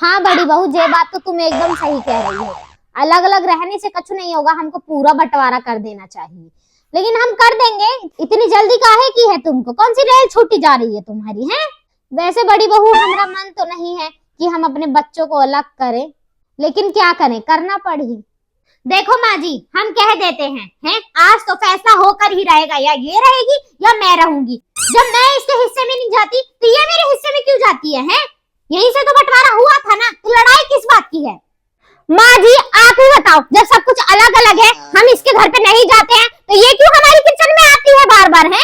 हाँ बड़ी बहू, ये बात तो तुम एकदम सही कह रही हो। अलग अलग रहने से कुछ नहीं होगा, हमको पूरा बंटवारा कर देना चाहिए, लेकिन हम कर देंगे। इतनी जल्दी काहे की है तुमको? कौन सी रेल छूटी जा रही है तुम्हारी? है वैसे बड़ी बहू, हमारा मन तो नहीं है कि हम अपने बच्चों को अलग करें, लेकिन क्या करें, करना पड़ी। देखो माँ जी, हम कह देते हैं आज तो फैसला होकर ही रहेगा, या ये रहेगी या मैं रहूंगी। जब मैं इसके हिस्से में नहीं जाती तो ये मेरे हिस्से में क्यों जाती है? यहीं से तो बंटवारा हुआ था ना, तो लड़ाई किस बात की है? माँ जी आप ही बताओ, जब सब कुछ अलग अलग है, हम इसके घर पे नहीं जाते हैं, तो ये क्यों हमारी किचन में आती है बार बार? है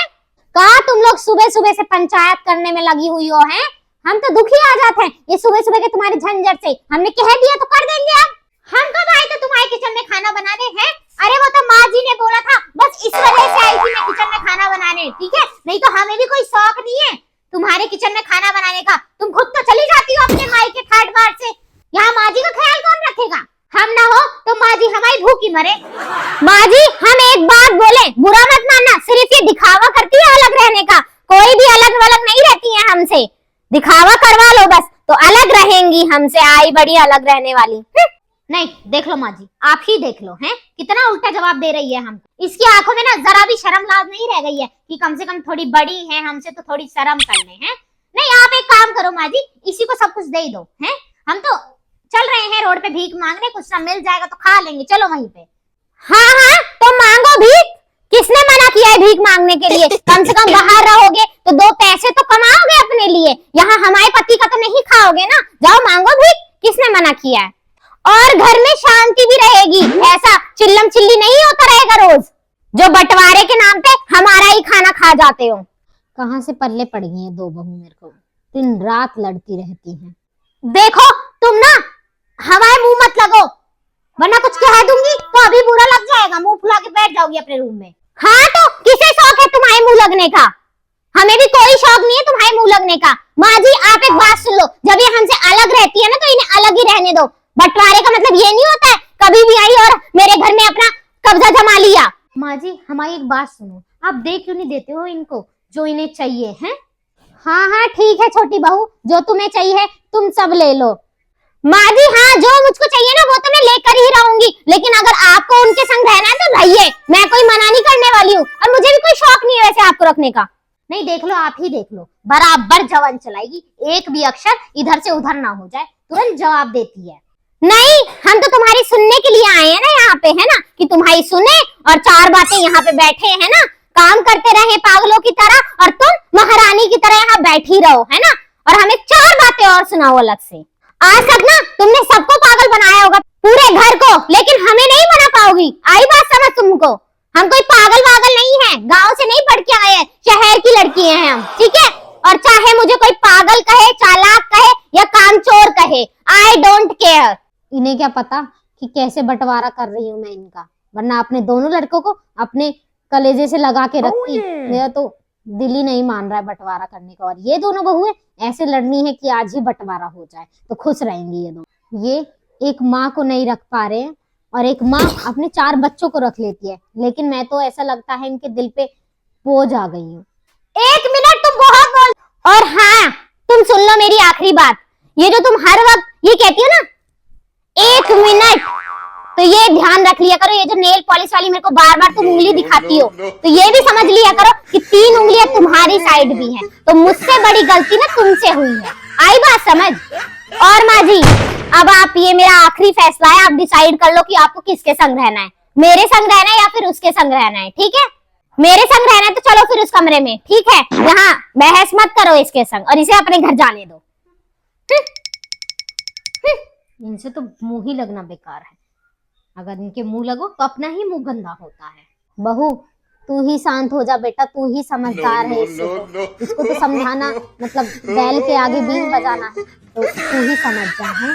कहा तुम लोग सुबह सुबह से पंचायत करने में लगी हुई हो? हैं हम तो दुखी आ जाते हैं ये सुबह सुबह के तुम्हारे झंझट से। हमने कह दिया तो कर देंगे। अब हम कब आए थे तुम्हारे किचन में खाना बनाने? हैं अरे वो तो माँ जी ने बोला था, बस इस वजह से आई थी मैं किचन में खाना बनाने, ठीक है? नहीं तो हमें भी कोई शौक नहीं है तुम्हारे किचन में खाना बनाने का। तुम खुद तो चली जाती हो अपने माई के ठाट बाट से, यहाँ माँ जी का ख्याल कौन रखेगा? हम ना हो तो माँ जी हमारी भूखी मरे। माँ जी हम एक बात बोले, बुरा मत मानना, सिर्फ ये दिखावा करती है अलग रहने का, कोई भी अलग अलग नहीं रहती है हमसे। दिखावा करवा लो बस तो अलग रहेंगी हमसे, आई बड़ी अलग रहने वाली। नहीं देख लो माँ जी, आप ही देख लो, हैं कितना उल्टा जवाब दे रही है हम। इसकी आंखों में ना जरा भी शर्म लाज नहीं रह गई है कि कम से कम थोड़ी बड़ी है हमसे तो थोड़ी शर्म कर ले। हैं नहीं आप एक काम करो माँ जी, इसी को सब कुछ दे दो। हैं हम तो चल रहे हैं रोड पे भीख मांगने, कुछ ना मिल जाएगा तो खा लेंगे, चलो वहीं पे। हाँ हाँ तो मांगो भीख, किसने मना किया है भीख मांगने के लिए? कम से कम बाहर रहोगे तो दो पैसे तो कमाओगे अपने लिए, यहाँ हमारे पति का तो नहीं खाओगे ना। जाओ मांगो भीख, किसने मना किया है? और घर में शांति भी रहेगी, ऐसा चिल्लम चिल्ली नहीं होता रहेगा रोज, जो बंटवारे के नाम पे हमारा ही खाना खा जाते हो। कहाँ से पल्ले पड़ गई हैं दो बहू, मेरे को दिन रात लड़ती रहती हैं। देखो तुम ना हमारे मुंह मत लगो, वरना कुछ कह दूंगी तो अभी बुरा लग जाएगा, मुंह फुला के बैठ जाओगी अपने रूम में। हाँ तो किसे शौक है तुम्हारे मुंह लगने का? हमें भी कोई शौक नहीं है तुम्हारे मुंह लगने का। माँ जी आप एक बात सुन लो, जब ये हमसे अलग रहती है ना तो इन्हें अलग ही रहने दो। बंटवारे का मतलब ये नहीं होता है कभी भी आई और मेरे घर में अपना कब्जा जमा लिया। माँ जी हमारी एक बात सुनो, आप देख क्यों नहीं देते हो इनको जो इन्हें चाहिए? हैं हाँ हाँ ठीक है छोटी बहू, जो तुम्हें चाहिए तुम सब ले लो। माँ जी हाँ जो मुझको चाहिए ना वो तो मैं लेकर ही रहूंगी, लेकिन अगर आपको उनके संग रहना है तो रहिए, मैं कोई मना नहीं करने वाली हूँ, और मुझे भी कोई शौक नहीं है वैसे आपको रखने का। नहीं देख लो, आप ही देख लो, बराबर जवान चलाएगी, एक भी अक्षर इधर से उधर ना हो जाए, तुरंत जवाब देती है। नहीं हम तो तुम्हारी सुनने के लिए आए हैं ना यहाँ पे, है ना, कि तुम्हारी सुने और चार बातें यहाँ पे बैठे हैं ना, काम करते रहे पागलों की तरह, और तुम महारानी की तरह यहाँ बैठी रहो, है ना, और हमें चार बातें और सुनाओ अलग से। आज तक ना तुमने सबको पागल बनाया होगा, पूरे घर को, लेकिन हमें नहीं बना पाओगी। आई बात समझ तुमको? हम कोई पागल वागल नहीं है, गांव से नहीं पढ़ के आए हैं, शहर की लड़की हैं हम, ठीक है? और चाहे मुझे कोई पागल कहे, चालाक कहे या कामचोर कहे, आई डोंट केयर। इन्हें क्या पता कि कैसे बंटवारा कर रही हूँ मैं इनका, वरना अपने दोनों लड़कों को अपने कलेजे से लगा के रखती। मेरा तो दिल ही नहीं मान रहा है बंटवारा करने का, और ये दोनों बहुएं ऐसे लड़नी है कि आज ही बंटवारा हो जाए तो खुश रहेंगी ये दोनों। ये एक माँ को नहीं रख पा रहे हैं, और एक माँ अपने चार बच्चों को रख लेती है, लेकिन मैं तो ऐसा लगता है इनके दिल पे बोझ आ गई हूँ। एक मिनट, तुम बहुत बोल। और हाँ तुम सुन लो मेरी आखिरी बात, ये जो तुम हर वक्त ये कहती हो ना एक मिनट, तो ये ध्यान रख लिया करो, ये जो नेल पॉलिश वाली मेरे को बार बार तुम उंगली दिखाती हो, तो ये भी समझ लिया करो कि 3 उंगलियां तुम्हारी साइड भी हैं, तो मुझसे बड़ी गलती ना तुमसे हुई है। आई बात समझ? और माँ जी अब आप, ये मेरा आखिरी फैसला है, आप डिसाइड कर लो कि आपको किसके संग रहना है, मेरे संग रहना है या फिर उसके संग रहना है, ठीक है? मेरे संग रहना है तो चलो फिर उस कमरे में, ठीक है? यहाँ बहस मत करो इसके संग, और इसे अपने घर जाने दो। इनसे तो मुंह ही लगना बेकार है, अगर इनके मुंह लगो तो अपना ही मुंह गंदा होता है। बहू तू ही शांत हो जा बेटा, तू ही समझदार है, इसको तो समझाना मतलब बैल के आगे बीन बजाना है, तो तू ही समझ जा। है